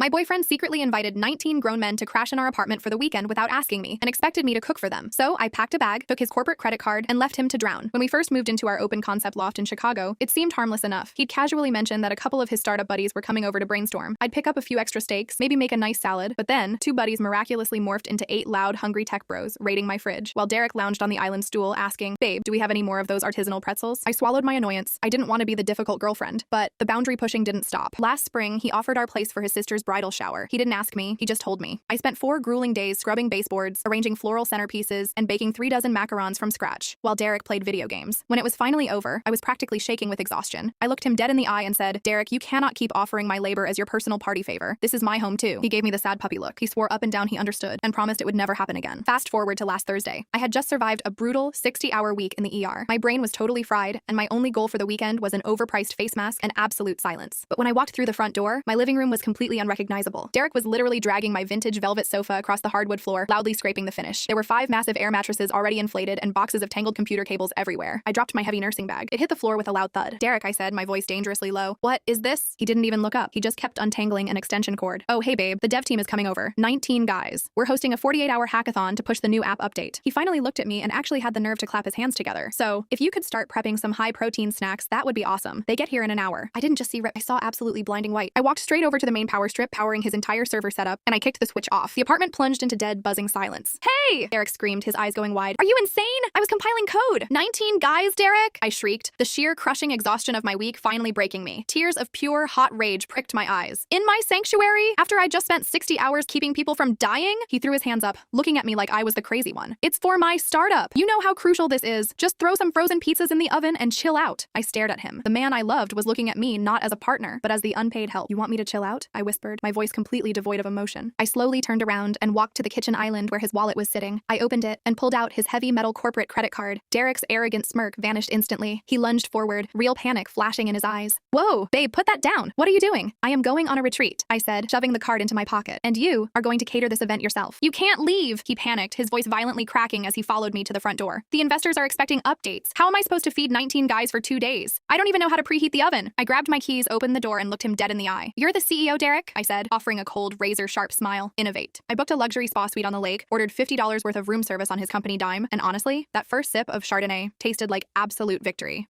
My boyfriend secretly invited 19 grown men to crash in our apartment for the weekend without asking me and expected me to cook for them. So I packed a bag, took his corporate credit card, and left him to drown. When we first moved into our open concept loft in Chicago, it seemed harmless enough. He'd casually mentioned that a couple of his startup buddies were coming over to brainstorm. I'd pick up a few extra steaks, maybe make a nice salad, but then 2 buddies miraculously morphed into 8 loud, hungry tech bros, raiding my fridge, while Derek lounged on the island stool asking, "Babe, do we have any more of those artisanal pretzels?" I swallowed my annoyance. I didn't want to be the difficult girlfriend, but the boundary pushing didn't stop. Last spring, he offered our place for his sister's bridal shower. He didn't ask me, he just told me. I spent 4 grueling days scrubbing baseboards, arranging floral centerpieces, and baking 3 dozen macarons from scratch, while Derek played video games. When it was finally over, I was practically shaking with exhaustion. I looked him dead in the eye and said, "Derek, you cannot keep offering my labor as your personal party favor. This is my home too." He gave me the sad puppy look. He swore up and down he understood and promised it would never happen again. Fast forward to last Thursday. I had just survived a brutal 60-hour week in the ER. My brain was totally fried, and my only goal for the weekend was an overpriced face mask and absolute silence. But when I walked through the front door, my living room was completely unrecognizable. Derek was literally dragging my vintage velvet sofa across the hardwood floor, loudly scraping the finish. There were 5 massive air mattresses already inflated and boxes of tangled computer cables everywhere. I dropped my heavy nursing bag. It hit the floor with a loud thud. "Derek," I said, my voice dangerously low. "What is this?" He didn't even look up. He just kept untangling an extension cord. "Oh, hey babe, the dev team is coming over. 19 guys. We're hosting a 48-hour hackathon to push the new app update." He finally looked at me and actually had the nerve to clap his hands together. "So, if you could start prepping some high-protein snacks, that would be awesome. They get here in an hour." I didn't just see red, I saw absolutely blinding white. I walked straight over to the main power strip, powering his entire server setup, and I kicked the switch off. The apartment plunged into dead, buzzing silence. "Hey!" Derek screamed, his eyes going wide. "Are you insane? I was compiling code. 19 guys, Derek?" I shrieked, the sheer crushing exhaustion of my week finally breaking me. Tears of pure, hot rage pricked my eyes. "In my sanctuary? After I just spent 60 hours keeping people from dying?" He threw his hands up, looking at me like I was the crazy one. "It's for my startup. You know how crucial this is. Just throw some frozen pizzas in the oven and chill out." I stared at him. The man I loved was looking at me not as a partner, but as the unpaid help. "You want me to chill out?" I whispered, my voice completely devoid of emotion. I slowly turned around and walked to the kitchen island where his wallet was sitting. I opened it and pulled out his heavy metal corporate credit card. Derek's arrogant smirk vanished instantly. He lunged forward, real panic flashing in his eyes. "Whoa, babe, put that down. What are you doing?" "I am going on a retreat," I said, shoving the card into my pocket. "And you are going to cater this event yourself." "You can't leave," he panicked, his voice violently cracking as he followed me to the front door. "The investors are expecting updates. How am I supposed to feed 19 guys for 2 days? I don't even know how to preheat the oven." I grabbed my keys, opened the door, and looked him dead in the eye. "You're the CEO, Derek?" I said, offering a cold, razor-sharp smile. "Innovate." I booked a luxury spa suite on the lake, ordered $50 worth of room service on his company dime, and honestly, that first sip of Chardonnay tasted like absolute victory.